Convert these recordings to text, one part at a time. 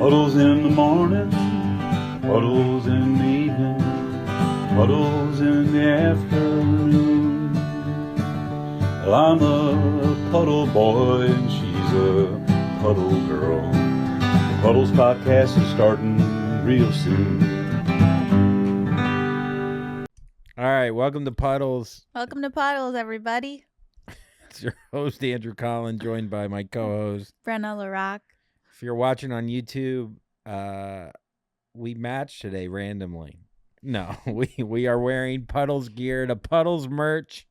Puddles in the morning, puddles in the evening, puddles in the afternoon. Well, I'm a puddle boy and she's a puddle girl. The Puddles podcast is starting real soon. All right, welcome to Puddles. Welcome to Puddles, everybody. It's your host, Andrew Collin, joined by my co-host, Brenna LaRock. If you're watching on YouTube, we matched today randomly. No, we are wearing Puddles gear. The Puddles merch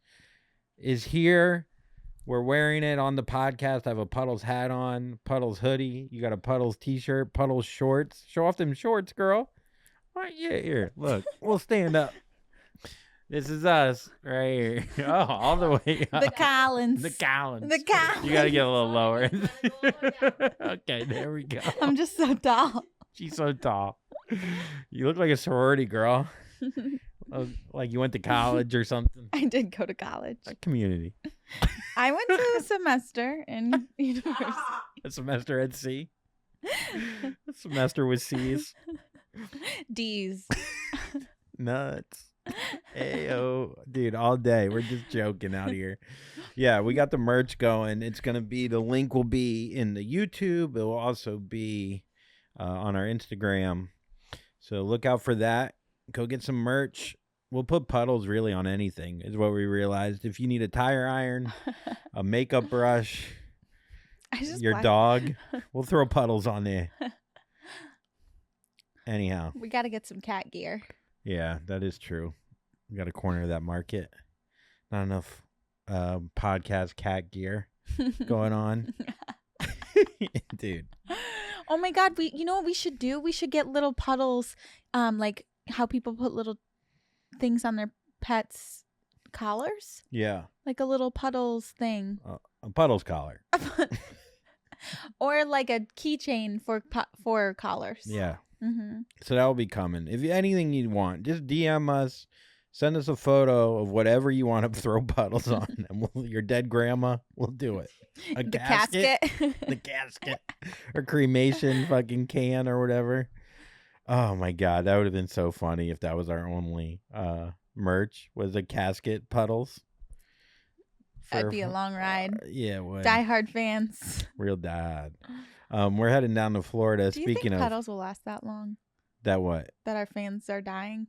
is here. We're wearing it on the podcast. I have a Puddles hat on, Puddles hoodie. You got a Puddles t-shirt, Puddles shorts. Show off them shorts, girl. All right, yeah, here. Look, we'll stand up. This is us right here. Oh, all the way up. The Collins. The Collins. The Collins. You got to get a little lower. Okay, there we go. I'm just so tall. She's so tall. You look like a sorority girl. Like you went to college or something. I did go to college. A community. I went to a semester in university. A semester at sea. A semester with C's. D's. Nuts. Ayo, dude, all day. We're just joking out here. Yeah, we got the merch going. It's going to be, the link will be in the YouTube. It will also be on our Instagram. So look out for that. Go get some merch. We'll put Puddles really on anything, is what we realized. If you need a tire iron, a makeup brush, your dog, we'll throw Puddles on there. Anyhow. We got to get some cat gear. Yeah, that is true. We got to corner that market. Not enough podcast cat gear going on. Dude. Oh my God, you know what we should do? We should get little Puddles, like how people put little things on their pets' collars. Yeah. Like a little Puddles thing. A Puddles collar. Or like a keychain for collars. Yeah. Mm-hmm. So that will be coming. If anything you want, just DM us. Send us a photo of whatever you want to throw Puddles on. And your dead grandma, we'll do it. A casket. The casket. Or cremation fucking can or whatever. Oh my God. That would have been so funny if that was our only merch, was a casket Puddles. That'd be a long ride. Yeah, it would. Die hard fans. Real diehard. We're heading down to Florida. Do you think Puddles will last that long? That what? That our fans are dying?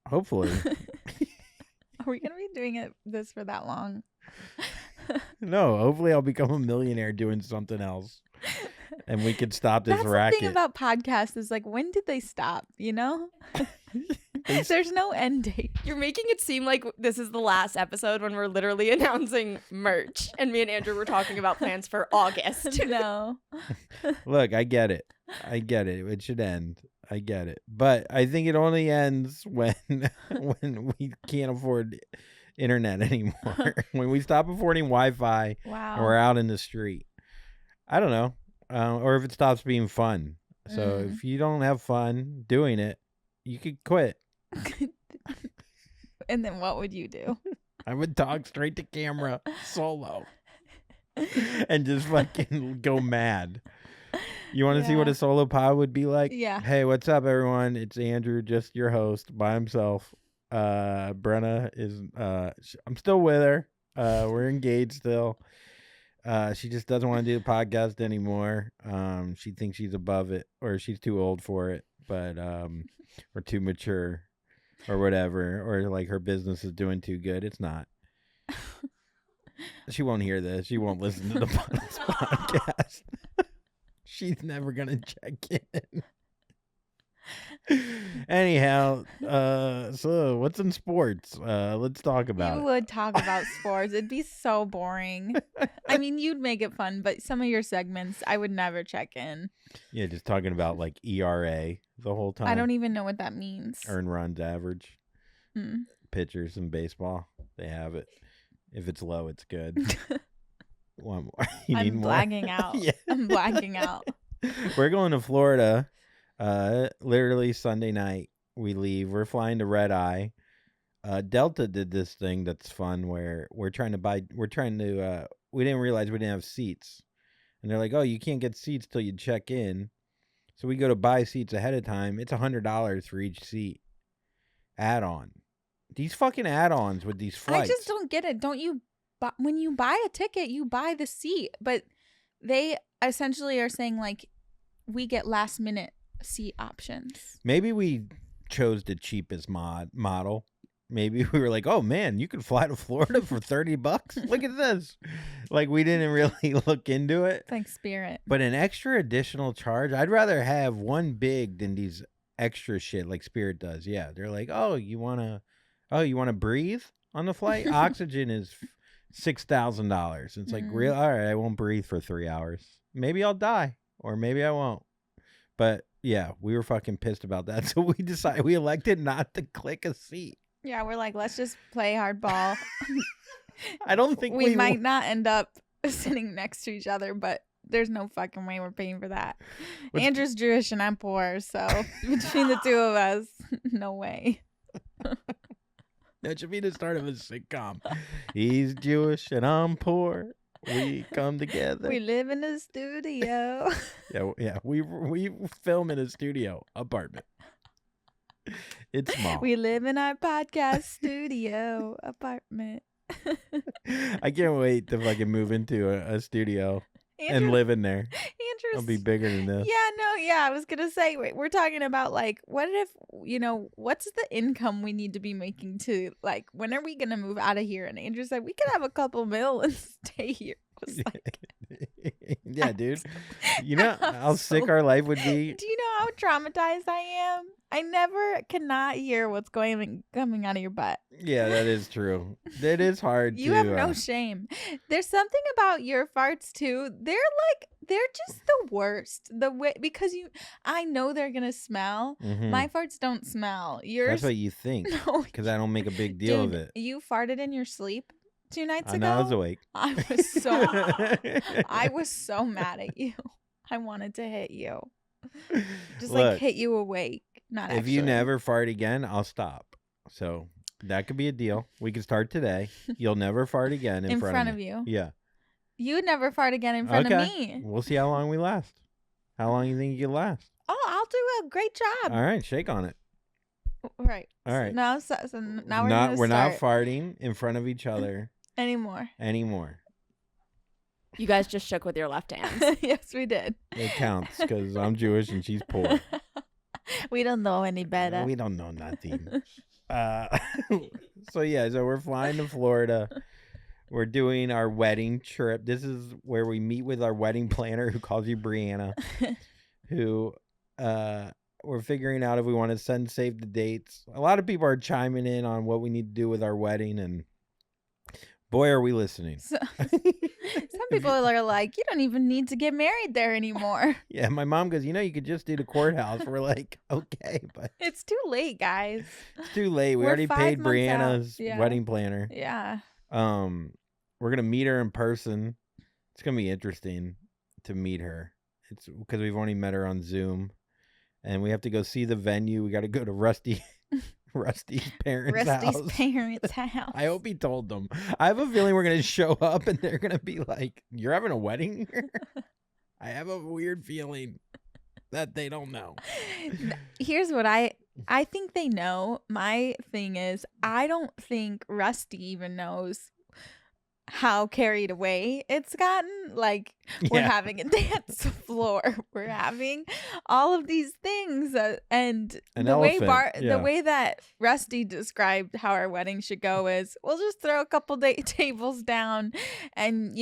Hopefully. Are we going to be doing this for that long? No, hopefully I'll become a millionaire doing something else. And we could stop this racket. That's the thing about podcasts is like, when did they stop, you know? There's no end date. You're making it seem like this is the last episode when we're literally announcing merch. And me and Andrew were talking about plans for August. No. Look, I get it. It should end. I get it. But I think it only ends when we can't afford internet anymore. When we stop affording Wi-Fi. Wow. And we're out in the street. I don't know. Or if it stops being fun. So if you don't have fun doing it, you could quit. And then what would you do? I would talk straight to camera solo. And just fucking go mad. You want to see what a solo pod would be like? Yeah. Hey, what's up, everyone? It's Andrew, just your host, by himself. Brenna is, I'm still with her. We're engaged still. She just doesn't want to do the podcast anymore. She thinks she's above it, or she's too old for it, but or too mature, or whatever, or like her business is doing too good. It's not. She won't hear this. She won't listen to the podcast. She's never gonna check in. Anyhow, so what's in sports? Let's talk about it. You would talk about sports. It'd be so boring. I mean, you'd make it fun, but some of your segments, I would never check in. Yeah, just talking about like ERA the whole time. I don't even know what that means. Earned runs average. Pitchers in baseball, they have it. If it's low, it's good. One more. I'm blacking out. Yeah. I'm blacking out. We're going to Florida. Literally Sunday night we leave. We're flying to Red Eye. Delta did this thing that's fun where we didn't realize we didn't have seats. And they're like, oh, you can't get seats till you check in. So we go to buy seats ahead of time. It's $100 for each seat. Add-on. These fucking add-ons with these flights. I just don't get it. Don't you? When you buy a ticket, you buy the seat, but they essentially are saying like, we get last minute seat options. Maybe we chose the cheapest model. Maybe we were like, oh man, you can fly to Florida for $30. Look at this. Like we didn't really look into it. Thanks, Spirit. But an extra additional charge, I'd rather have one big than these extra shit like Spirit does. Yeah, they're like, oh, you wanna breathe on the flight? Oxygen is $6,000. It's like, real? All right, I won't breathe for 3 hours. Maybe I'll die, or maybe I won't. But yeah, we were fucking pissed about that, so we elected not to click a seat. Yeah, we're like, let's just play hardball. I don't think we might not end up sitting next to each other, but there's no fucking way we're paying for that. Andrew's Jewish and I'm poor, so between the two of us, no way. That should be the start of a sitcom. He's Jewish and I'm poor. We come together. We live in a studio. Yeah. We film in a studio apartment. It's small. We live in our podcast studio apartment. I can't wait to fucking move into a studio and live in there. I'll be bigger than this. Yeah, I was gonna say, wait, we're talking about like, what if, what's the income we need to be making to, like, when are we gonna move out of here? And Andrew said we could have a couple mil and stay here. I was like, yeah, dude. You know how sick our life would be? Do you know how traumatized I am? I never cannot hear what's coming out of your butt. Yeah, that is true. That is hard. You have no shame. There's something about your farts too. They're just the worst. The way, because I know they're gonna smell. Mm-hmm. My farts don't smell. Yours. That's what you think. No, because I don't make a big deal of it. You farted in your sleep 2 nights ago. I was awake. I was so mad at you. I wanted to hit you. Just like hit you awake. Not if actually. You never fart again, I'll stop. So that could be a deal. We can start today. You'll never fart again in front of you. Yeah. You would never fart again in front of me. We'll see how long we last. How long you think you can last? Oh, I'll do a great job. All right, shake on it. Right. All right. So now we're not farting in front of each other anymore. You guys just shook with your left hand. Yes, we did. It counts because I'm Jewish and she's poor. We don't know any better. We don't know nothing. So we're flying to Florida. We're doing our wedding trip. This is where we meet with our wedding planner, who calls you Brianna, who we're figuring out if we want to save the dates. A lot of people are chiming in on what we need to do with our wedding, and boy, are we listening. Some people are like, you don't even need to get married there anymore. Yeah, my mom goes, you could just do the courthaus. We're like, okay, but it's too late, guys. It's too late. We already paid Brianna's wedding planner. Yeah. We're gonna meet her in person. It's gonna be interesting to meet her. It's because we've only met her on Zoom, and we have to go see the venue. We got to go to Rusty's parents' house. I hope he told them. I have a feeling we're gonna show up and they're gonna be like, "You're having a wedding here?" I have a weird feeling that they don't know. Here's what I think they know. My thing is, I don't think Rusty even knows how carried away it's gotten. Like, we're having a dance floor, we're having all of these things, and the way that Rusty described how our wedding should go is, we'll just throw a couple tables down, and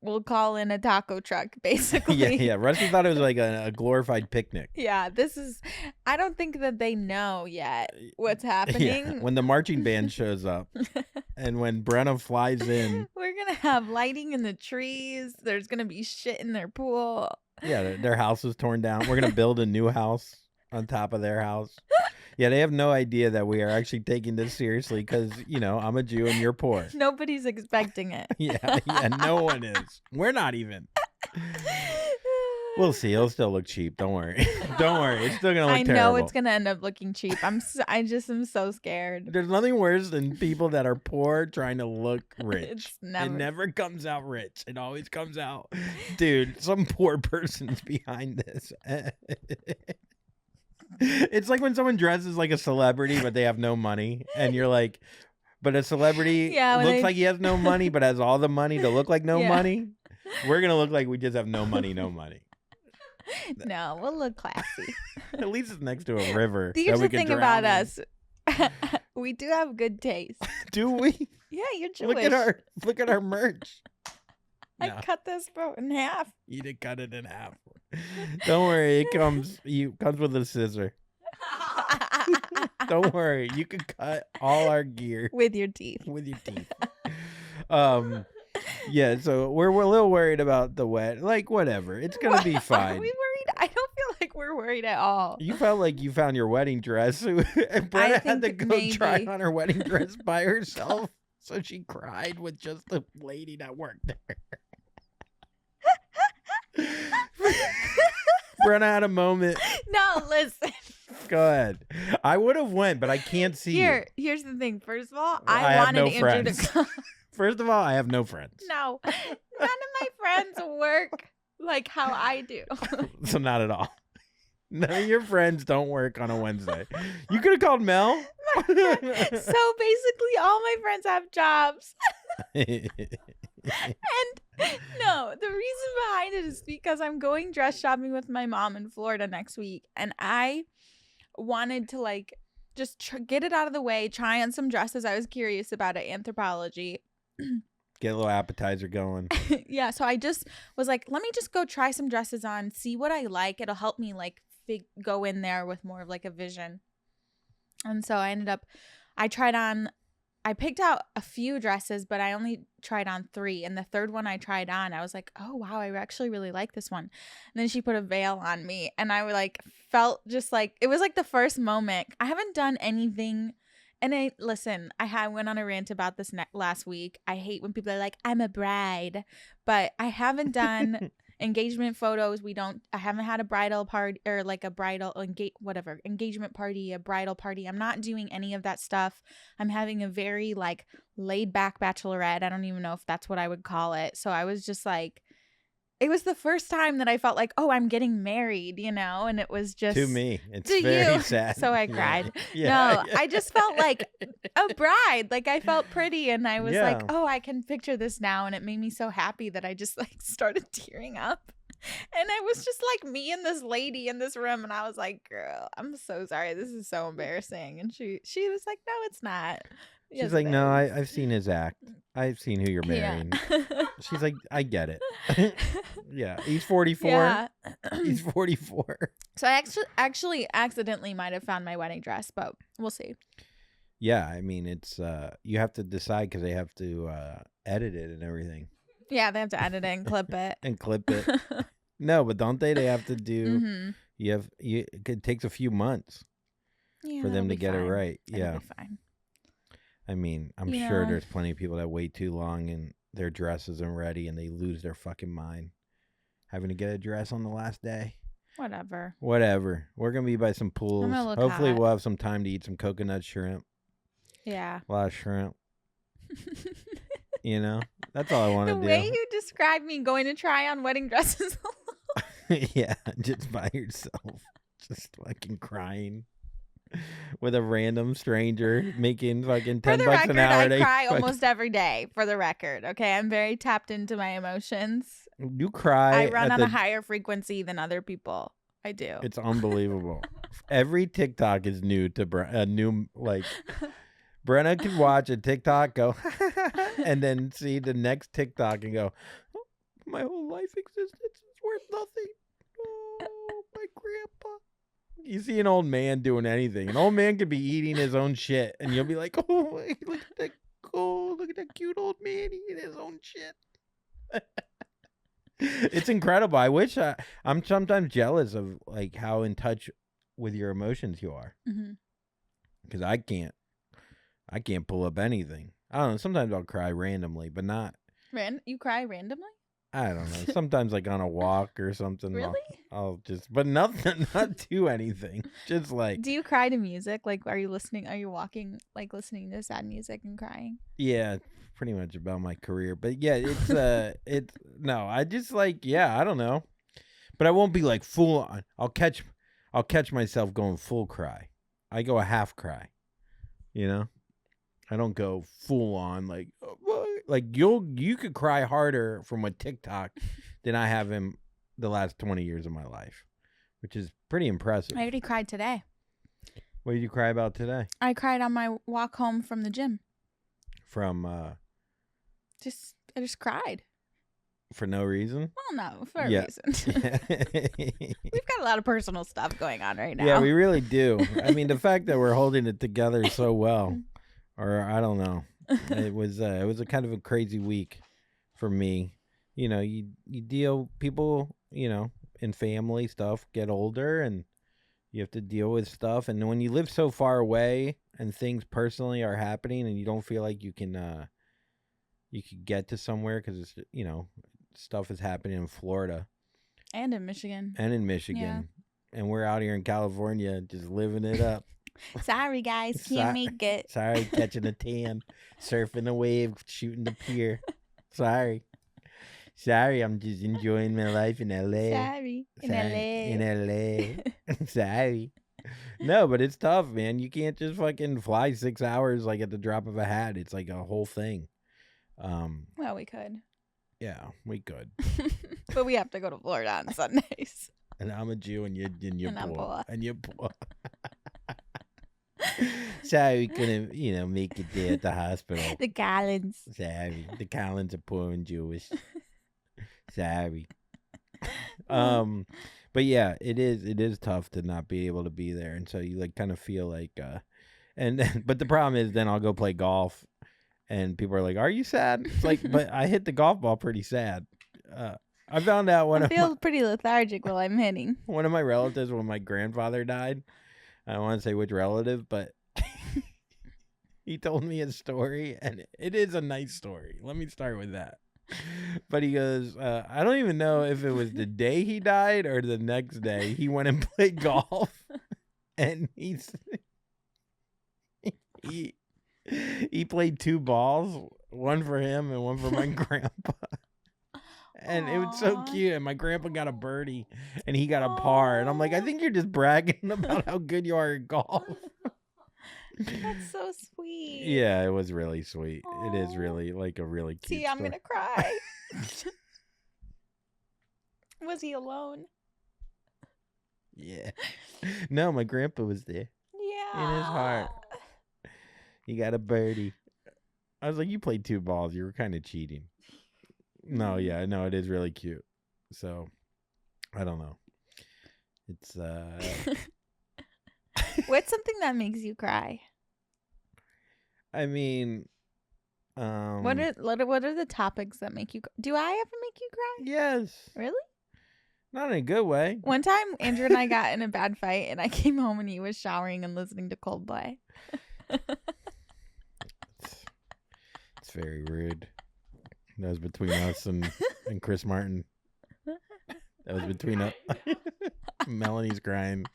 we'll call in a taco truck, basically. Yeah. Rusty thought it was like a glorified picnic. Yeah, I don't think that they know yet what's happening. Yeah, when the marching band shows up and when Brenna flies in. We're going to have lighting in the trees. There's going to be shit in their pool. Yeah, their house is torn down. We're going to build a new house on top of their house. Yeah, they have no idea that we are actually taking this seriously because, I'm a Jew and you're poor. Nobody's expecting it. Yeah, no one is. We're not even. We'll see. It'll still look cheap. Don't worry. Don't worry. It's still gonna look I know terrible. it's gonna end up looking cheap. I just am so scared. There's nothing worse than people that are poor trying to look rich. It's It never comes out rich. It always comes out, dude, some poor person's behind this. It's like when someone dresses like a celebrity, but they have no money. And you're like, but a celebrity looks like he has no money, but has all the money to look like no money. We're going to look like we just have no money, no money. No, we'll look classy. At least it's next to a river. Here's that we the can thing about drown in. us. We do have good taste. Do we? Yeah, you're Jewish. Look at our merch. I No. cut this boat in half. You did cut it in half. Don't worry, it comes with a scissor. Don't worry, you can cut all our gear With your teeth. with your teeth. Yeah, so we're a little worried about the wet. Like, whatever, it's gonna be Are fine. we worried? I don't feel like we're worried at all. You felt like you found your wedding dress, and Brenna had to think go try maybe. on her wedding dress by herself, so she cried with just the lady that worked there. Brenna had a moment. No, listen. Go ahead. I would have went, but I can't see you. Here's the thing. First of all, I I have wanted no Andrew friends. to come. First of all, I have no friends. No, none of my friends work like how I do. So not at all. None of your friends don't work on a Wednesday. You could have called Mel. So basically, all my friends have jobs. And no, the reason behind it is because I'm going dress shopping with my mom in Florida next week, and I wanted to like just get it out of the way, try on some dresses I was curious about at Anthropology. Get a little appetizer going. Yeah, so I just was like, let me just go try some dresses on, see what I like. It'll help me like go in there with more of like a vision. And so I picked out a few dresses, but I only tried on 3. And the third one I tried on, I was like, oh, wow, I actually really like this one. And then she put a veil on me, and I like felt just like, it was like the first moment. I haven't done anything. And I went on a rant about this last week. I hate when people are like, I'm a bride, but I haven't done engagement photos. I haven't had a bridal party or like a bridal engagement party, a bridal party. I'm not doing any of that stuff. I'm having a very like laid back bachelorette. I don't even know if that's what I would call it. So I was just like, it was the first time that I felt like, oh, I'm getting married, and it was just To me, it's to very you. sad. So I cried. Yeah. No, I just felt like a bride. Like I felt pretty, and I was like, oh, I can picture this now. And it made me so happy that I just like started tearing up. And it was just like me and this lady in this room, and I was like, girl, I'm so sorry. This is so embarrassing. And she was like, no, it's not. She's Yes, like, it no, is." I've seen his act. I've seen who you're marrying. Yeah. She's like, I get it. Yeah, he's 44. Yeah. He's 44. So I actually accidentally might have found my wedding dress, but we'll see. Yeah, I mean, it's you have to decide because they have to edit it and everything Yeah, they have to edit it and clip it. and clip it. No, but don't they? They have to do. Mm-hmm. It takes a few months Yeah, for them that'll to be get it fine. right. It'll Yeah, be fine. I mean, I'm You sure know. there's plenty of people that wait too long and their dress isn't ready and they lose their fucking mind having to get a dress on the last day. Whatever. Whatever. We're gonna be by some pools. gonna look Hopefully, hot. we'll have some time to eat some coconut shrimp. Yeah. A lot of shrimp. That's all I want The to do. way you describe me going to try on wedding dresses Yeah, just by yourself, just fucking crying with a random stranger making fucking For $10 the an record, hour. I They cry fucking- almost every day. For the record, okay, I'm very tapped into my emotions. You cry. I run at on the- a higher frequency than other people. I do. It's unbelievable. Every TikTok is new to new like. Brenna can watch a TikTok, go, and then see the next TikTok and go, oh, my whole life existence is worth nothing. Oh, my grandpa. You see an old man doing anything. An old man could be eating his own shit, and you'll be like, oh, look at that cute old man eating his own shit. It's incredible. I wish I'm sometimes jealous of like how in touch with your emotions you are, because I can't pull up anything. I don't know. Sometimes I'll cry randomly, but not. You cry randomly? I don't know. Sometimes like on a walk or something. Really? I'll just, but nothing, not do anything. Just like, Do you cry to music? Like, are you walking, like listening to sad music and crying? yeah, pretty much about my career. But yeah, no, I just like, yeah, I don't know. But I won't be like full on. I'll catch myself going full cry. I go a half cry, you know? I don't go full on like you could cry harder from a TikTok than I have in the last 20 years of my life, which is pretty impressive. I already cried today. What did you cry about today? I cried on my walk home from the gym. From I just cried. for no reason? Well, no, for a Yeah. reason. We've got a lot of personal stuff going on right now. Yeah, we really do. I mean, the fact that we're holding it together so well, or I don't know. It was a kind of a crazy week for me. You know, you deal people, you know, in family stuff get older and you have to deal with stuff, and when you live so far away and things personally are happening and you don't feel like you can get to somewhere because it's, you know, stuff is happening in Florida And in Michigan. and and we're out here in California just living it up. Sorry, guys. Can't make it. Sorry, catching a tan, surfing a wave, shooting the pier. Sorry, I'm just enjoying my life in LA. Sorry. In LA. In LA. Sorry. No, but it's tough, man. You can't just fucking fly 6 hours like at the drop of a hat. It's like a whole thing. Well, we could. Yeah, we could. But we have to go to Florida on Sundays. And I'm a Jew, and you're And I'm poor. poor. And you're poor. Sorry, we couldn't, you know, make it there at the hospital. The Collins. Sorry, the Collins are poor and Jewish. Sorry. But yeah, it is tough to not be able to be there, and so you like kind of feel like, but the problem is then I'll go play golf, and people are like, "Are you sad?" It's like, but I hit the golf ball pretty sad. I found out I feel pretty lethargic while I'm hitting. one of my relatives when my grandfather died. I don't want to say which relative, but he told me a story, and it is a nice story. Let me start with that. But he goes, I don't even know if it was the day he died or the next day. He went and played golf, and he played 2 balls, one for him and one for my grandpa. And it was so Aw. cute. And my grandpa got a birdie and he got a par. And I'm like, I think you're just bragging about how good you are at golf. That's so sweet. Yeah, it was really sweet. It is Aw. really like a really cute See, I'm story. going to cry. Was he alone? Yeah. No, my grandpa was there Yeah. in his heart. He got a birdie. I was like, you played 2 balls. You were kind of cheating. No, yeah, no, it is really cute. So, I don't know. It's What's something that makes you cry? I mean, What are the topics that make you do I ever make you cry? yes. Really? Not in a good way. One time Andrew and I got in a bad fight and I came home and he was showering and listening to Coldplay. It's very rude. That was between us and Chris Martin. That was between us. Melanie's crying.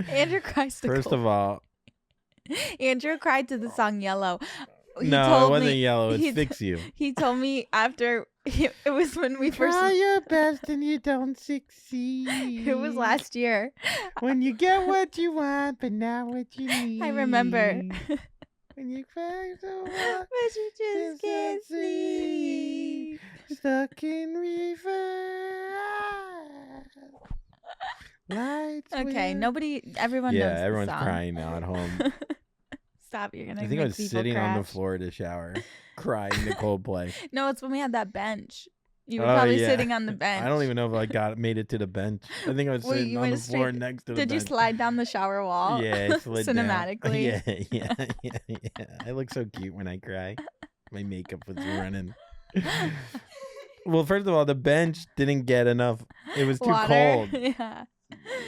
Andrew cries to First of Coldplay. all, Andrew cried to the song Yellow. He no, told it wasn't me- yellow. It's he- Fix You. He told me after it was when we first Try your best and you don't succeed. it was last year. When you get what you want, but not what you need. I remember. When you cry so hard, But you just just can't sleep. sleep. Stuck in reverse. Lights Okay, will- everyone knows Yeah, the everyone's song. crying now at home. Stop, you're gonna I think make I was people sitting on the crash. floor to shower, crying to Coldplay. No, it's when we had that bench. You were Oh, probably yeah. sitting on the bench. I don't even know if I made it to the bench. I think I was Wait, sitting you on the went floor straight- next to the Did you bench. slide down the shower wall? Yeah, I slid down. Cinematically. Yeah. I look so cute when I cry. My makeup was running. Well, first of all, the bench didn't get enough. It was too Water. cold. Yeah.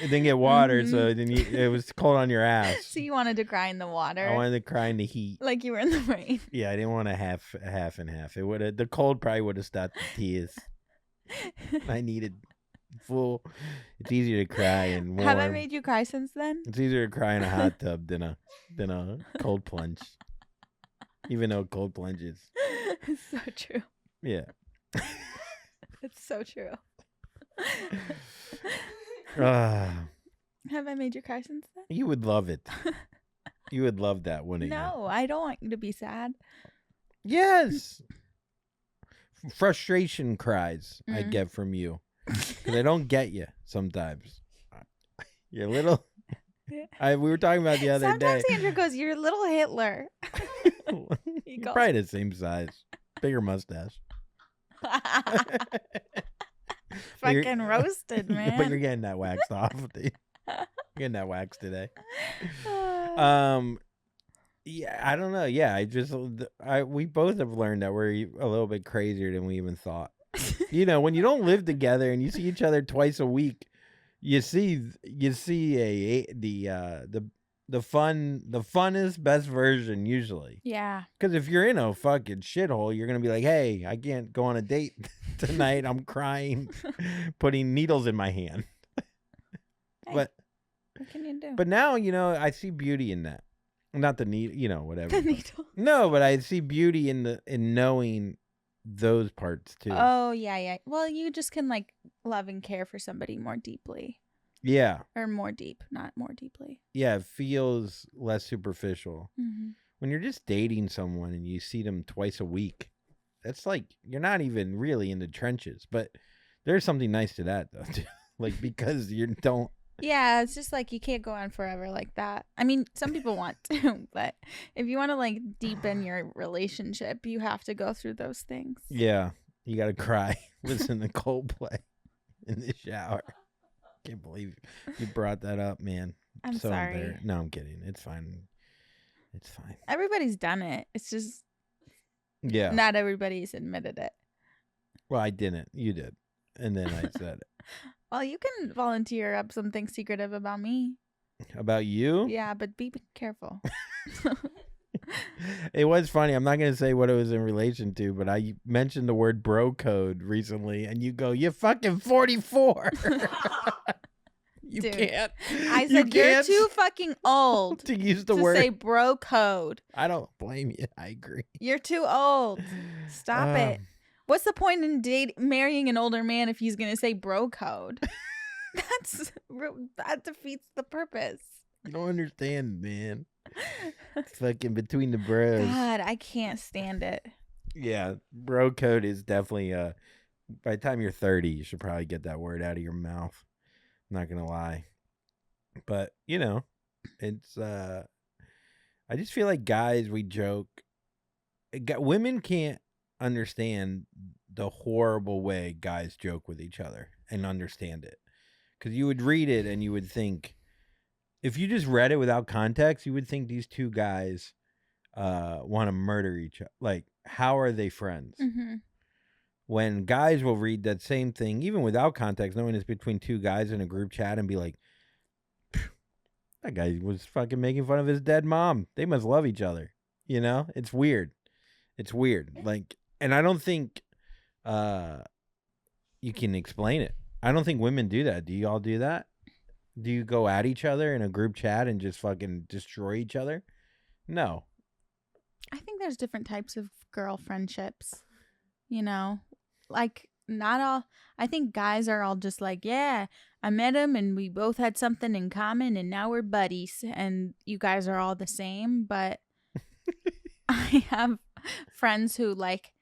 It didn't get water, so it was cold on your ass. So you wanted to cry in the water, I wanted to cry in the heat. like you were in the rain. Yeah, I didn't want a half and half. It would have the cold probably would have stopped the tears. I needed full. It's easier to cry in warm. Have I made you cry since then? It's easier to cry in a hot tub than a cold plunge. Even though cold plunges. It's so true. Yeah. It's so true. Ah, Have I made you cry since then? you would love it. You would love that, wouldn't you? No, I don't want you to be sad. Yes. Frustration cries I Mm. get from you. Because I don't get you sometimes. You're little. We were talking about the other Sometimes day. Andrew goes, "You're little Hitler." He goes, Probably the same size. Bigger mustache. fucking roasted, man. But you're getting that waxed off. Dude. You're getting that waxed today. Yeah, I don't know. Yeah, we both have learned that we're a little bit crazier than we even thought. You know, when you don't live together and you see each other twice a week, you see the funnest, best version usually. Yeah. Because if you're in a fucking shithole, you're gonna be like, "Hey, I can't go on a date tonight. I'm crying, putting needles in my hand." Hey, But what can you do? but now, you know, I see beauty in that. Not the need, you know, whatever. The needle. No, but I see beauty in knowing those parts too. Oh yeah. Well, you just can like love and care for somebody more deeply, Yeah, or more deep, not more deeply. yeah, it feels less superficial. Mm-hmm. When you're just dating someone and you see them twice a week, that's like you're not even really in the trenches. But there's something nice to that though, too. Like because you don't. Yeah, it's just like you can't go on forever like that. I mean, some people want to, but if you want to like deepen your relationship, you have to go through those things. Yeah, you gotta cry, listen to Coldplay in the shower. Can't believe you brought that up, man. I'm So sorry. embarrassed. No, I'm kidding. It's fine. It's fine. Everybody's done it. It's just Yeah. not everybody's admitted it. Well, I didn't. You did. And then I said it. Well, you can volunteer up something secretive about me. About you? Yeah, but be careful. It was funny. I'm not going to say what it was in relation to, but I mentioned the word bro code recently, and you go, "You fucking 44." You Dude, can't. I you said you're can't too fucking old to use the to word. say bro code. I don't blame you. I agree. You're too old. Stop it. What's the point in marrying an older man if he's gonna say bro code? That defeats the purpose. You don't understand, man. It's fucking between the bros. God, I can't stand it. Yeah, bro code is definitely by the time you're 30, you should probably get that word out of your mouth. I'm not gonna lie. But, you know, it's I just feel like guys, we joke. Women can't understand the horrible way guys joke with each other and understand it. Because you would read it and you would think, if you just read it without context, you would think these two guys want to murder each other. Like, how are they friends? Mm-hmm. When guys will read that same thing, even without context, knowing it's between two guys in a group chat, and be like, that guy was fucking making fun of his dead mom. They must love each other. You know? It's weird. It's weird. Like, and I don't think you can explain it. I don't think women do that. Do you all do that? Do you go at each other in a group chat and just fucking destroy each other? No. I think there's different types of girl friendships. You know, like not all. I think guys are all just like, yeah, I met him and we both had something in common and now we're buddies and you guys are all the same. But I have friends who like,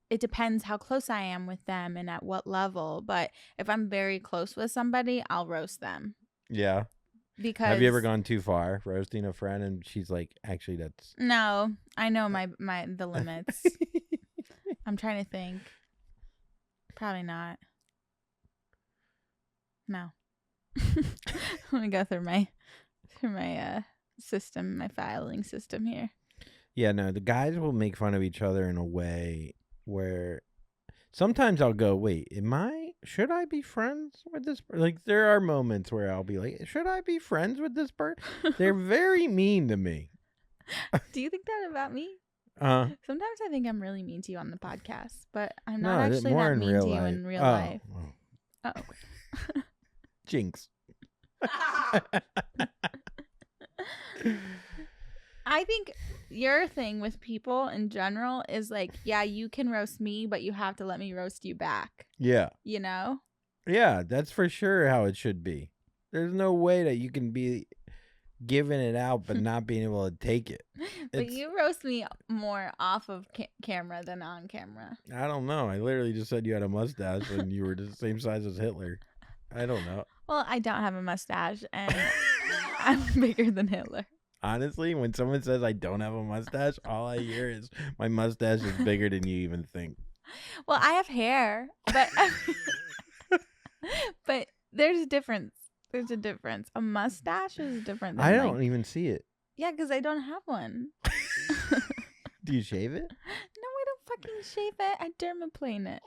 it depends how close I am with them and at what level. But if I'm very close with somebody, I'll roast them. Yeah. Because Have you ever gone too far roasting a friend and she's like, actually, that's... No, I know the limits. I'm trying to think. Probably not. No. Let me go through my system, my filing system here. Yeah, no, the guys will make fun of each other in a way where sometimes I'll go, wait, should I be friends with this person? Like, there are moments where I'll be like, should I be friends with this person? They're very mean to me. Do you think that about me? Sometimes I think I'm really mean to you on the podcast, but I'm not No, actually more that in mean real to you life. in real life. Oh. Oh. Jinx. I think your thing with people in general is like, yeah, you can roast me, but you have to let me roast you back. Yeah. You know? Yeah, that's for sure how it should be. There's no way that you can be giving it out but not being able to take it. But you roast me more off of camera than on camera. I don't know. I literally just said you had a mustache and you were the same size as Hitler. I don't know. Well, I don't have a mustache, and I'm bigger than Hitler. Honestly, when someone says I don't have a mustache, all I hear is my mustache is bigger than you even think. Well, I have hair, but but there's a difference. There's a difference. A mustache is different than I don't even see it. Yeah, because I don't have one. Do you shave it? No, I don't fucking shave it. I dermaplane it.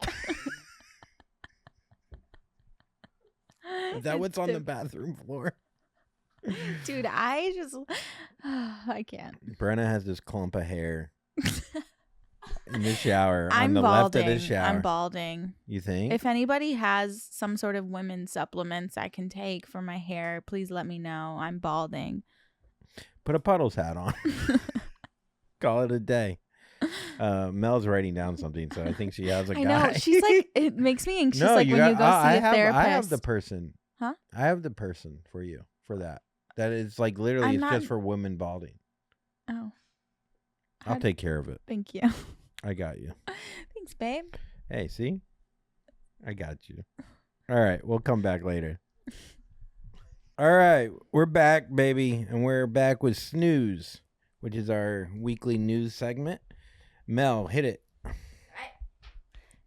Is that what's on the bathroom floor? Dude, I just I can't. Brenna has this clump of hair in the shower on I'm the balding. left of the shower. I'm balding. You think? If anybody has some sort of women's supplements I can take for my hair, please let me know. I'm balding. Put a Puddles hat on. Call it a day. Mel's writing down something, so I think she has a guy. I know. She's like, it makes me anxious. No, like when you go see a therapist. I have the person. Huh? I have the person for you for that. That is like literally it's just for women balding. Oh. I'll take care of it. Thank you. I got you. Thanks, babe. Hey, see? I got you. All right, we'll come back later. All right, we're back, baby, and we're back with Snews, which is our weekly news segment. Mel, hit it.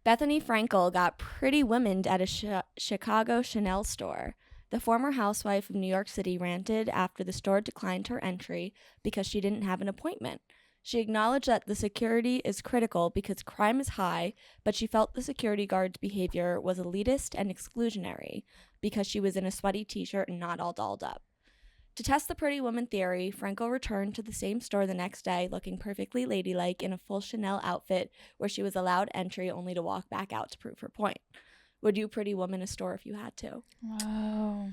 Bethenny Frankel got pretty womened at a Chicago Chanel store. The former housewife of New York City ranted after the store declined her entry because she didn't have an appointment. She acknowledged that the security is critical because crime is high, but she felt the security guard's behavior was elitist and exclusionary because she was in a sweaty t-shirt and not all dolled up. To test the pretty woman theory, Frankel returned to the same store the next day looking perfectly ladylike in a full Chanel outfit where she was allowed entry only to walk back out to prove her point. Would you pretty woman a store if you had to? Wow.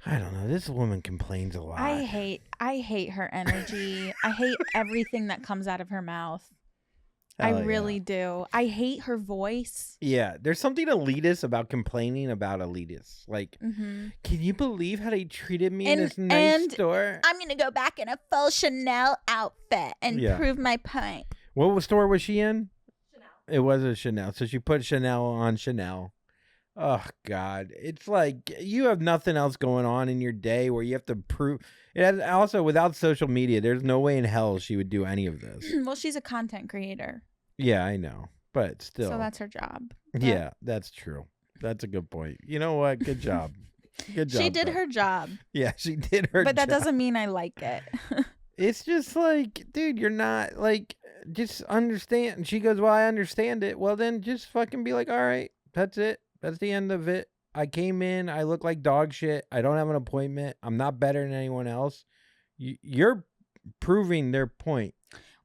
I don't know. This woman complains a lot. I hate her energy. I hate everything that comes out of her mouth. I really do. I hate her voice. Yeah, there's something elitist about complaining about elitists. Like, can you believe how they treated me in this nice store? I'm going to go back in a full Chanel outfit and prove my point. What store was she in? Chanel. It was a Chanel. So she put Chanel on Chanel. Oh, God. It's like you have nothing else going on in your day where you have to prove. It has, also, without social media, there's no way in hell she would do any of this. Well, she's a content creator. Yeah, I know. But still. So that's her job. Yeah, that's true. That's a good point. You know what? Good job. Good job. She did her job. Yeah, she did her job. But that doesn't mean I like it. It's just like, dude, you're not like, just understand. And she goes, well, I understand it. Well, then just fucking be like, all right, that's it. That's the end of it. I came in. I look like dog shit. I don't have an appointment. I'm not better than anyone else. You're proving their point.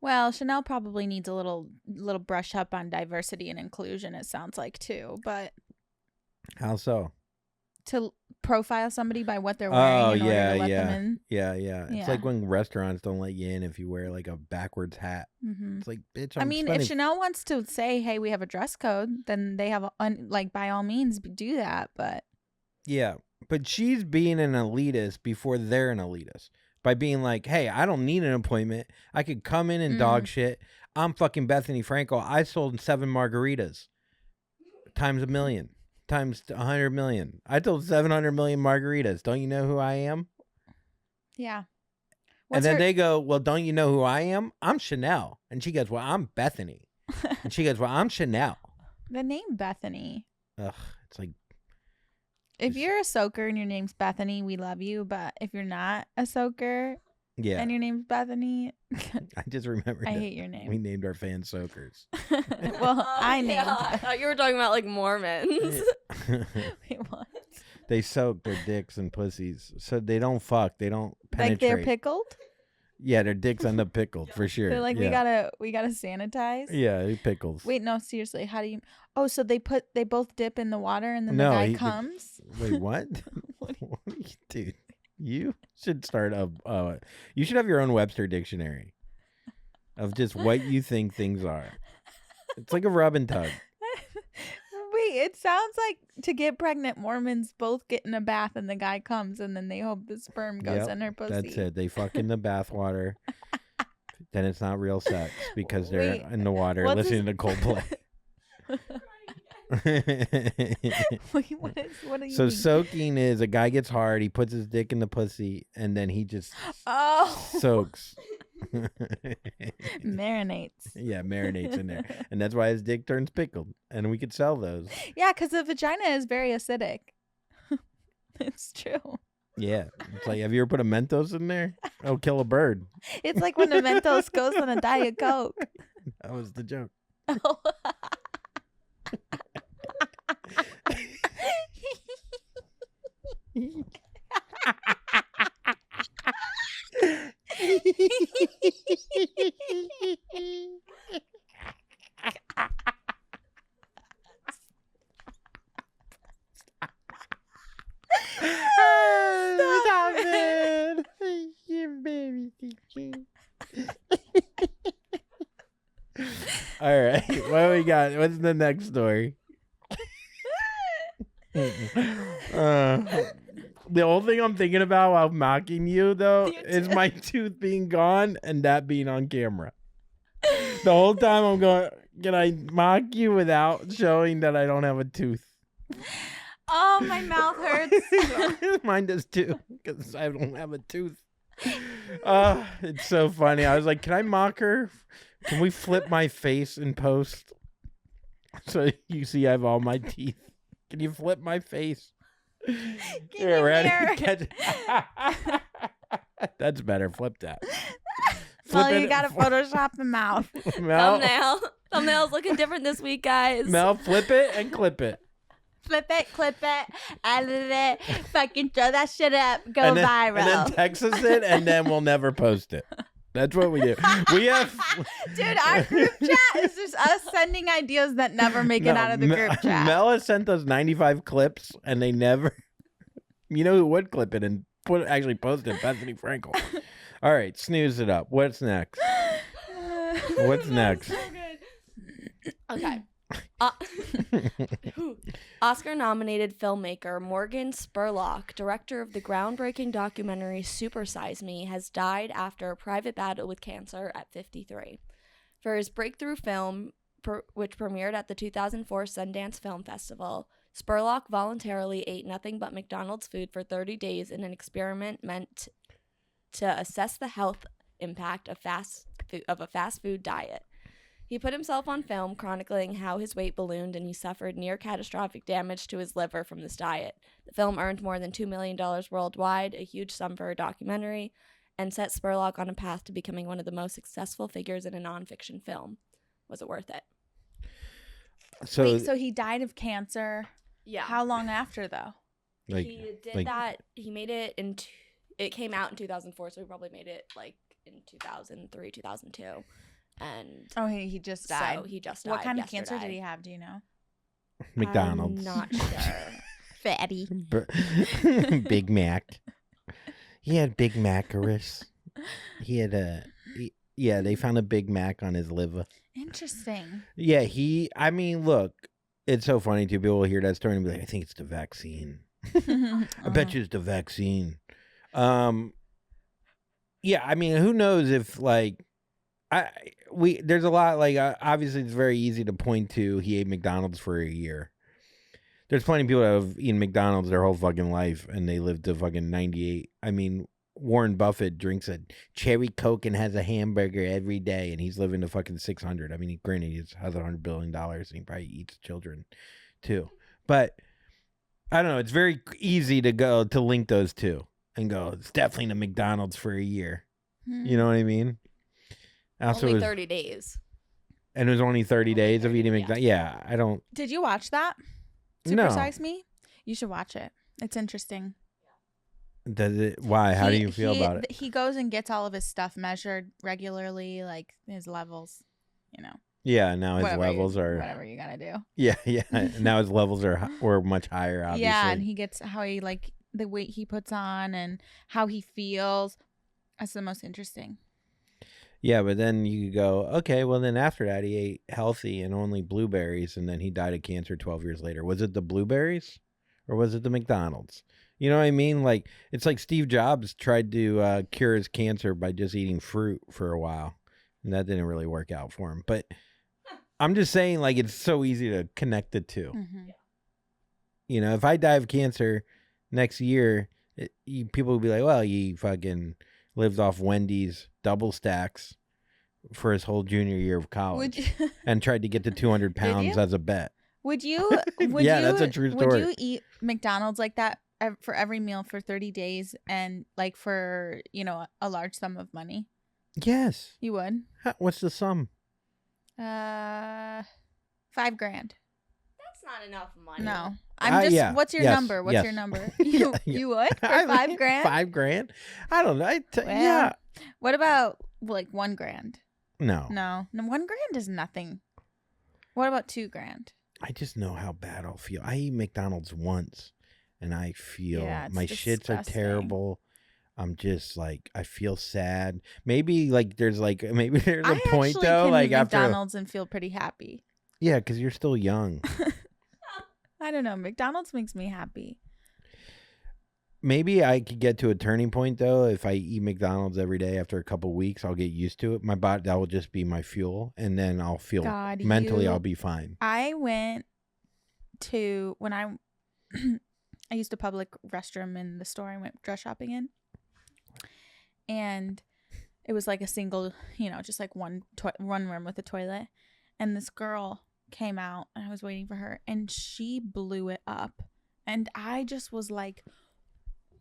Well, Chanel probably needs a little brush up on diversity and inclusion, it sounds like, too. But how so? To profile somebody by what they're wearing in order to let them in. Yeah. It's like when restaurants don't let you in if you wear like a backwards hat. Mm-hmm. It's like, bitch, I mean, if Chanel wants to say, hey, we have a dress code, then they have, by all means, do that. But yeah, but she's being an elitist before they're an elitist. By being like, hey, I don't need an appointment. I could come in and dog shit. I'm fucking Bethenny Frankel. I sold 7 margaritas times 1 million. Times 100 million. I told 700 million margaritas. Don't you know who I am? Yeah. And then they go, well, don't you know who I am? I'm Chanel. And she goes, well, I'm Bethenny. And she goes, well, I'm Chanel. The name Bethenny. Ugh, it's like. If you're a soaker and your name's Bethenny, we love you. But if you're not a soaker and your name's Bethany, I just remembered. I hate your name. We named our fans soakers. Well, I named. I thought you were talking about like Mormons. Wait, what? They soak their dicks and pussies, so they don't fuck. They don't penetrate. Like they're pickled. Yeah, their dicks end up pickled for sure. They're like, yeah. we gotta sanitize. Yeah, pickles. Wait, no, seriously. How do you? Oh, so they both dip in the water and then No, the guy he- comes. Wait, what? What What are you- Dude, you should start you should have your own Webster dictionary of just what you think things are. It's like a rub and tug. Wait, it sounds like to get pregnant, Mormons both get in a bath and the guy comes and then they hope the sperm goes Yep, in her pussy. That's it. They fuck in the bathwater. Then it's not real sex because they're Wait, in the water what's listening to Coldplay. Wait, what do you So mean? soaking is a guy gets hard, he puts his dick in the pussy, and then he just Oh, soaks. marinates. Yeah, marinates in there. And that's why his dick turns pickled. And we could sell those. Yeah, because the vagina is very acidic. It's true. Yeah. It's like, have you ever put a Mentos in there? Oh, kill a bird. It's like when a Mentos goes on a Diet Coke. That was the joke. Stop it. You baby. All right. What we got? What's the next story? The only thing I'm thinking about while mocking you, though, is my tooth being gone and that being on camera. The whole time I'm going, can I mock you without showing that I don't have a tooth? Oh, my mouth hurts. Mine does too, because I don't have a tooth. It's so funny. I was like, can I mock her? Can we flip my face in post? So you see I have all my teeth. Can you flip my face? Here, ready? here. That's better. Flip that. Well, Flip you it. gotta Photoshop the mouth. Mel, Thumbnail's looking different this week, guys. Mel, flip it and clip it. Flip it, clip it, edit it, fucking throw that shit up, go And then, viral. And then text us it, and then we'll never post it. That's what we do. We have... Dude, our group chat is just us sending ideas that never make it out of the group chat. Mel has sent us 95 clips, and they never... You know who would clip it and actually post it? Bethenny Frankel. All right, snooze it up. What's next? What's next? Okay. Oscar-nominated filmmaker Morgan Spurlock, director of the groundbreaking documentary Super Size Me, has died after a private battle with cancer at 53. For his breakthrough film, which premiered at the 2004 Sundance Film Festival, Spurlock voluntarily ate nothing but McDonald's food for 30 days in an experiment meant to assess the health impact of a fast food diet. He put himself on film chronicling how his weight ballooned and he suffered near catastrophic damage to his liver from this diet. The film earned more than $2 million worldwide, a huge sum for a documentary, and set Spurlock on a path to becoming one of the most successful figures in a nonfiction film. Was it worth it? So, Wait, so he died of cancer. Yeah. How long after, though? like, He did that. He made it in... It came out in 2004, so he probably made it like in 2003, 2002. And Oh, he just died. so he just died. What kind of yesterday. cancer did he have? Do you know? McDonald's. I'm not sure. Fatty. Big Mac. He had Big Macarus. He had yeah, they found a Big Mac on his liver. Interesting. Yeah, I mean, look, it's so funny too. People will hear that story and be like, I think it's the vaccine. I bet you it's the vaccine. Yeah, I mean, who knows if like, there's a lot like obviously it's very easy to point to he ate McDonald's for a year. There's plenty of people that have eaten McDonald's their whole fucking life and they lived to fucking 98. I mean, Warren Buffett drinks a cherry Coke and has a hamburger every day and he's living to fucking 600. I mean, granted, he has $100 billion and he probably eats children too. But I don't know. It's very easy to link those two and go, it's definitely the McDonald's for a year. You know what I mean? Also, Only it was, 30 days. and it was only 30 Only days of 30, eating yeah. McDonald's. Yeah, I don't. Did you watch that? No. Super Size Me? You should watch it. It's interesting. Does it? Why? How do you feel about it? He goes and gets all of his stuff measured regularly, like his levels, you know. Yeah, now his levels are whatever you gotta do. Yeah. Now his levels are much higher. Obviously. Yeah, and he gets how he like the weight he puts on and how he feels. That's the most interesting. Yeah, but then you go, okay, well then after that he ate healthy and only blueberries, and then he died of cancer 12 years later. Was it the blueberries, or was it the McDonald's? You know what I mean? Like, it's like Steve Jobs tried to cure his cancer by just eating fruit for a while, and that didn't really work out for him. But I'm just saying, like, it's so easy to connect the two. Mm-hmm. You know, if I die of cancer next year, people will be like, well, he fucking lived off Wendy's double stacks for his whole junior year of college and tried to get to 200 pounds as a bet. Would you? That's a true story. Would you eat McDonald's like that for every meal for 30 days and like for, you know, a large sum of money? Yes. You would? What's the sum? $5,000. That's not enough money. No. I'm just, yeah. what's your Yes. number? What's Yes. your number? You would? For $5,000? $5,000? I don't know. Well, yeah. What about like $1,000? No. No, $1,000 is nothing. What about $2,000? I just know how bad I'll feel. I eat McDonald's once and I feel it's my shits are disgusting. terrible. I'm just like, I feel sad. Maybe there's a point I though. can Like eat after, McDonald's and feel pretty happy. yeah, because you're still young. I don't know. McDonald's makes me happy. Maybe I could get to a turning point though. If I eat McDonald's every day after a couple weeks, I'll get used to it. My body, that will just be my fuel, and then I'll feel mentally I'll be fine. I went to when I used a public restroom in the store I went dress shopping in, and it was like a single, you know, just like one room with a toilet, and this girl came out and I was waiting for her and she blew it up, and I just was like,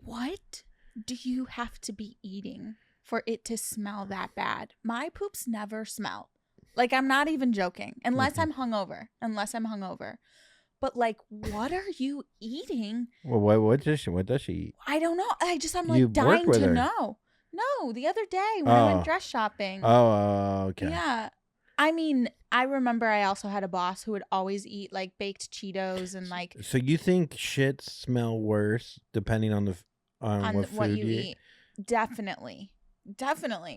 what do you have to be eating for it to smell that bad? My poops never smell. Like, I'm not even joking. Unless I'm hungover. But like, what are you eating? Well, what does she eat? I don't know. I'm You like dying work with to her. know. No, the other day when I went dress shopping. Oh, okay. Yeah. I mean, I remember I also had a boss who would always eat like baked Cheetos and like So you think shits smell worse depending on what food you eat. Definitely.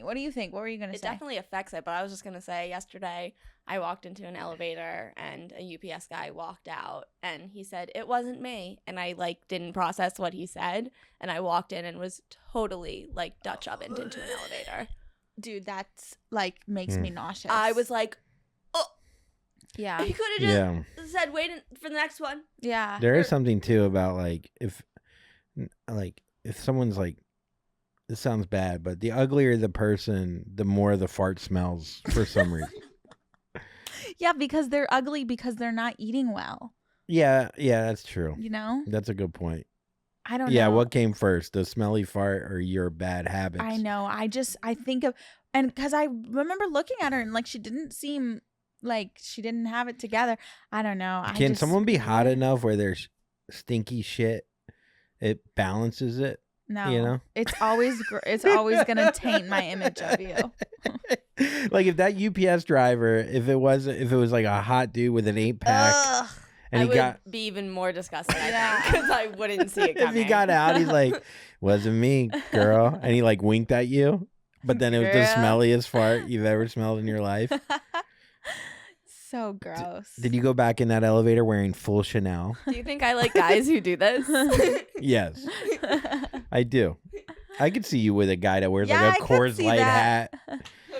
What do you think? What were you going to It say? definitely affects it, but I was just going to say yesterday I walked into an elevator and a UPS guy walked out and he said, "It wasn't me." And I like didn't process what he said, and I walked in and was totally like Dutch ovened into an elevator. Dude, that's like makes me nauseous. I was like, "Oh, yeah. you could have just said wait for the next one." Yeah. There is something too about like if someone's like, this sounds bad, but the uglier the person, the more the fart smells for some reason. Yeah, because they're ugly because they're not eating well. Yeah, that's true. You know? That's a good point. I don't know. Yeah, what came first, the smelly fart or your bad habits? I know. I think of, and because I remember looking at her and like she didn't seem like she didn't have it together. I don't know. Can someone be hot enough where there's stinky shit? It balances it. No, you know, it's always gonna taint my image of you. Like if that UPS driver, if it was like a hot dude with an 8-pack, and I would be even more disgusted, I think, because I wouldn't see it coming. If he got out, he's like, "Wasn't me, girl," and he like winked at you, but then it was the smelliest fart you've ever smelled in your life. So gross. Did you go back in that elevator wearing full Chanel? Do you think I like guys who do this? Yes, I do. I could see you with a guy that wears like a Coors Light hat.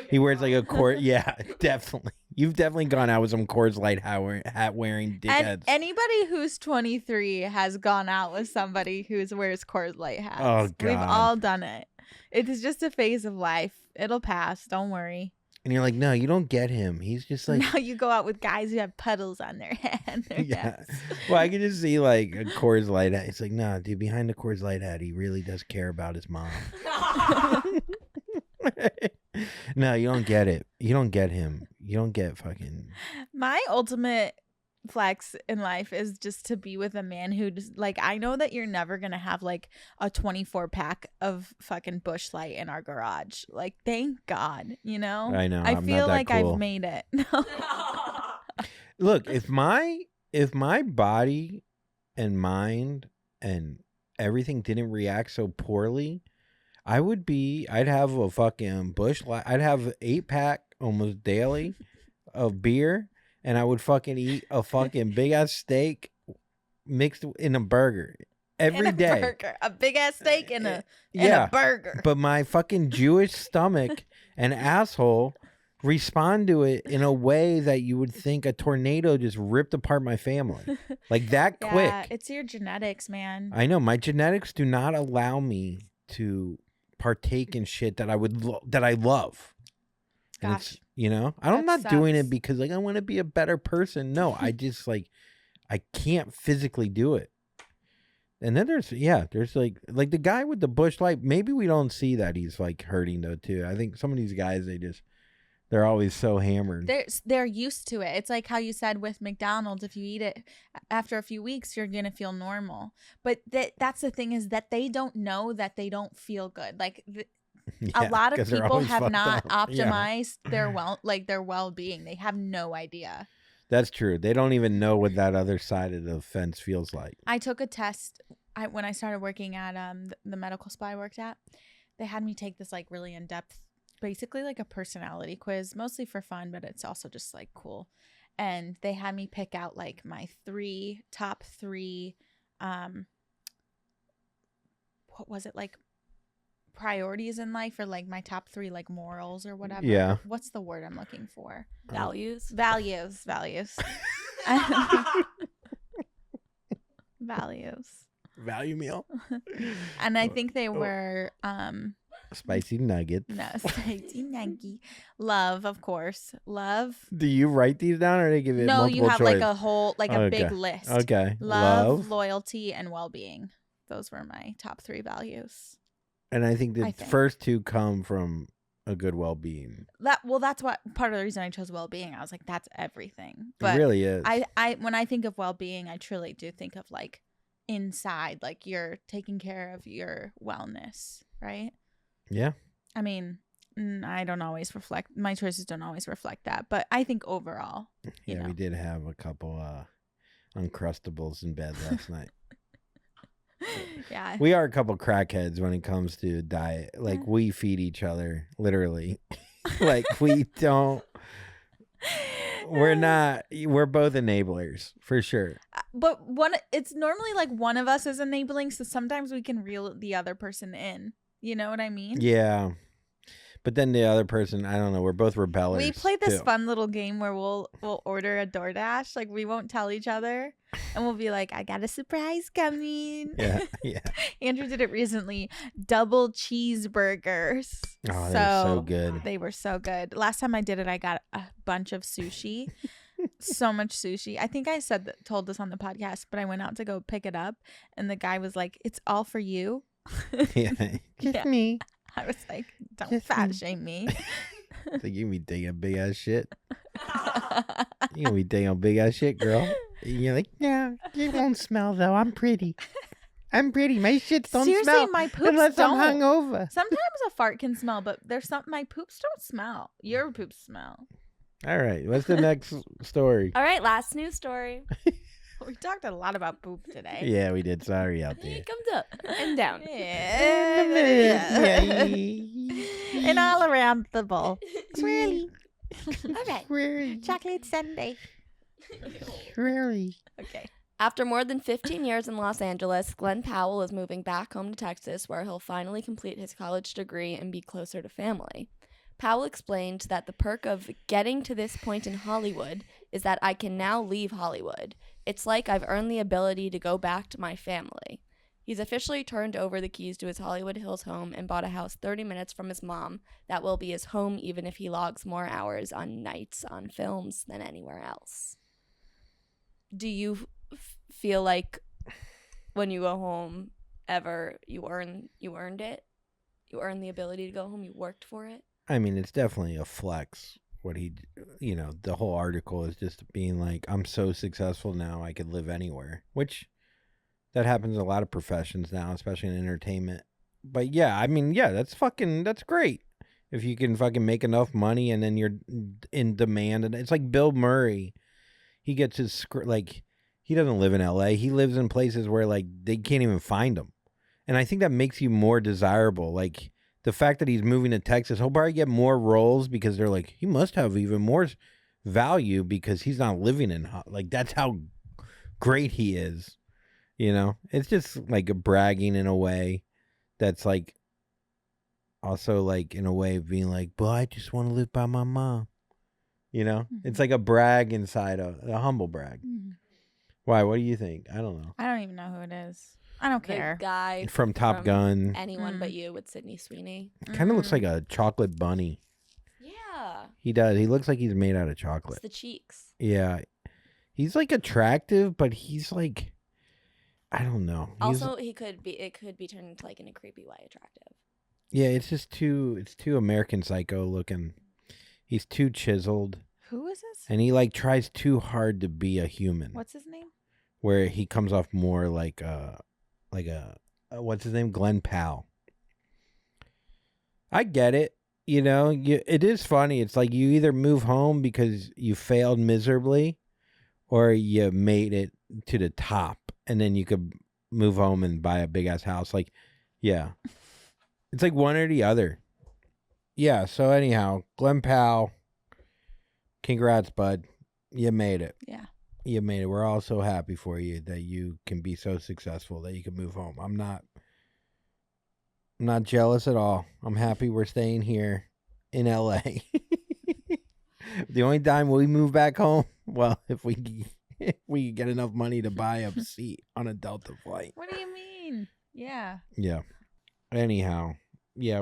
He wears like a Coors. Yeah, definitely. You've definitely gone out with some Coors Light hat wearing dickheads. And anybody who's 23 has gone out with somebody who wears Coors Light hats. Oh, God. We've all done it. It is just a phase of life. It'll pass. Don't worry. And you're like, no, you don't get him. He's just like. Now you go out with guys who have puddles on their head. Yeah. Well, I could just see like a Coors Light hat. It's like, nah, dude, behind the Coors Light hat, he really does care about his mom. No, you don't get it. You don't get him. You don't get fucking. My ultimate flex in life is just to be with a man who just like, I know that you're never gonna have like a 24 pack of fucking Busch Light in our garage. Like, thank God, you know. I know. I I'm feel not that like cool. I've made it. Look, if my body and mind and everything didn't react so poorly, I'd have a fucking Busch Light. I'd have 8-pack almost daily of beer, and I would fucking eat a fucking big ass steak mixed in a burger every day. Burger. A big ass steak and a burger. But my fucking Jewish stomach and asshole respond to it in a way that you would think a tornado just ripped apart my family. Like that quick. Yeah, it's your genetics, man. I know my genetics do not allow me to partake in shit that I love. And Gosh. it's, you know, I'm That not doing it sucks. because like I want to be a better person. No, I just like I can't physically do it. And then there's like the guy with the Busch Light. Maybe we don't see that he's like hurting though too. I think some of these guys they're always so hammered. They're used to it. It's like how you said with McDonald's, if you eat it after a few weeks, you're gonna feel normal. But that's the thing, is that they don't know that they don't feel good. Like a lot of 'cause they're people always have fucked not up. Yeah. optimized their well-being. They have no idea. That's true. They don't even know what that other side of the fence feels like. I took a test when I started working at the medical spa I worked at. They had me take this like really in-depth, basically like a personality quiz, mostly for fun, but it's also just like cool. And they had me pick out like my top three what was it, like priorities in life, or like my top 3 like morals or whatever. Yeah. What's the word I'm looking for? Values. Values. Value meal. And I think they were Spicy nuggets. no, spicy nuggy. Love, of course. Love. Do you write these down or they give you No, multiple you have choice? like a whole, like a Okay. big list. Okay. Love, loyalty, and well-being. Those were my top 3 values. And I think the I think. first 2 come from a good well-being. That's what part of the reason I chose well-being. I was like, that's everything. But it really is. I when I think of well-being, I truly do think of like inside, like you're taking care of your wellness, right? Yeah. I mean, I don't always reflect, my choices don't always reflect that, but I think overall, you know. We did have a couple Uncrustables in bed last night. Yeah. We are a couple crackheads when it comes to diet. Like we feed each other, literally. Like we're both enablers for sure. But it's normally like one of us is enabling, so sometimes we can reel the other person in. You know what I mean? Yeah. But then the other person, I don't know, we're both rebellers. We play this too. fun little game where we'll order a Doordash. Like, we won't tell each other. And we'll be like, I got a surprise coming. Yeah, yeah. Andrew did it recently. Double cheeseburgers. Oh, they're so good. They were so good. Last time I did it, I got a bunch of sushi. So much sushi. I think I told this on the podcast, but I went out to go pick it up. And the guy was like, it's all for you. Yeah. Just Yeah. me. I was like, don't Just fat me. shame me. It's like, you be taking big ass shit. You gonna be taking big ass shit, girl. You're like, yeah, it won't smell though. I'm pretty. My shit don't Seriously, smell my poops unless don't. I'm hungover. Sometimes a fart can smell, but my poops don't smell. Your poops smell. All right, what's the next story? All right, last news story. We talked a lot about poop today. Yeah, we did. Sorry out there. It comes up and down. Yeah. And all around the bowl. Swirly. All right. Chocolate sundae. Okay. After more than 15 years in Los Angeles, Glenn Powell is moving back home to Texas, where he'll finally complete his college degree and be closer to family. Powell explained that the perk of getting to this point in Hollywood is that I can now leave Hollywood. It's like I've earned the ability to go back to my family. He's officially turned over the keys to his Hollywood Hills home and bought a house 30 minutes from his mom that will be his home even if he logs more hours on nights on films than anywhere else. Do you feel like when you go home ever you earned it? You earned the ability to go home? You worked for it? I mean, it's definitely a flex what he, the whole article is just being like, I'm so successful now, I could live anywhere, which that happens in a lot of professions now, especially in entertainment. But yeah, I mean, yeah, that's great. If you can fucking make enough money and then you're in demand. And it's like Bill Murray. He gets his, like, he doesn't live in LA. He lives in places where, like, they can't even find him. And I think that makes you more desirable. Like, the fact that he's moving to Texas, he'll probably get more roles because they're like, he must have even more value because he's not living in, like, that's how great he is. It's just like a bragging in a way that's like, also like in a way of being like, but I just want to live by my mom. It's like a brag inside a humble brag. Mm-hmm. Why? What do you think? I don't know. I don't even know who it is. I don't care. The guy from Top Gun. Anyone But You with Sydney Sweeney. Kind of looks like a chocolate bunny. Yeah. He does. He looks like he's made out of chocolate. It's the cheeks. Yeah. He's like attractive, but he's like, I don't know. Also, it could be turned into like in a creepy way attractive. Yeah, it's too American Psycho looking. He's too chiseled. Who is this? And he like tries too hard to be a human. What's his name? Where he comes off more like what's his name? Glenn Powell. I get it. It is funny. It's like you either move home because you failed miserably or you made it to the top and then you could move home and buy a big ass house. Like, yeah. It's like one or the other. Yeah, so anyhow, Glenn Powell, congrats, bud. You made it. Yeah. You made it. We're all so happy for you that you can be so successful that you can move home. I'm not jealous at all. I'm happy we're staying here in LA. The only time we move back home, well, if we get enough money to buy a seat on a Delta flight. What do you mean? Yeah. Yeah. Anyhow, yeah.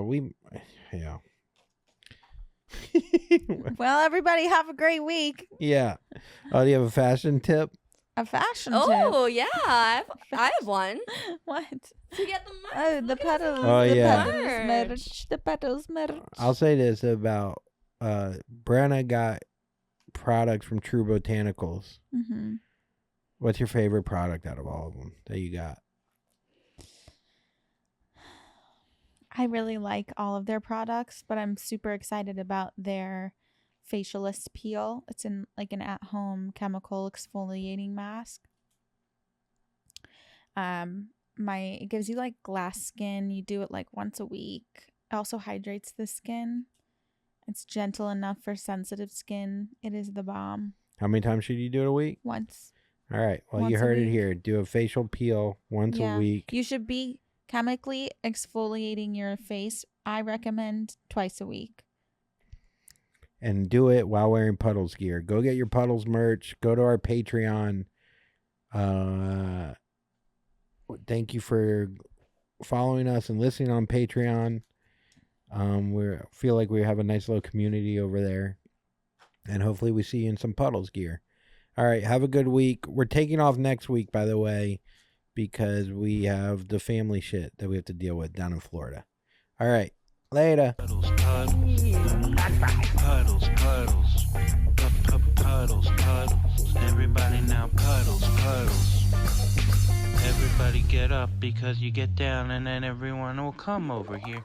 Well, everybody have a great week. Yeah. Oh, do you have a fashion tip? A fashion tip? Oh, yeah. I have one. What? To get the merch. Oh, the Puddles. Oh, the yeah. Puddles merch. The Puddles merch. I'll say this about Brenna got products from True Botanicals. Mm-hmm. What's your favorite product out of all of them that you got? I really like all of their products, but I'm super excited about their facialist peel. It's in like an at-home chemical exfoliating mask. It gives you like glass skin. You do it like once a week. It also hydrates the skin. It's gentle enough for sensitive skin. It is the bomb. How many times should you do it a week? Once. All right. Well, Once you a heard it week. here. Do a facial peel once a week. You should be chemically exfoliating your face. I recommend twice a week. And do it while wearing Puddles gear. Go get your Puddles merch. Go to our Patreon. Thank you for following us and listening on Patreon. We feel like we have a nice little community over there. And hopefully we see you in some Puddles gear. All right, have a good week. We're taking off next week, by the way, because we have the family shit that we have to deal with down in Florida. All right, later. Puddles, puddles, puddles, puddles, puddles. Everybody now puddles, puddles. Everybody get up because you get down and then everyone will come over here.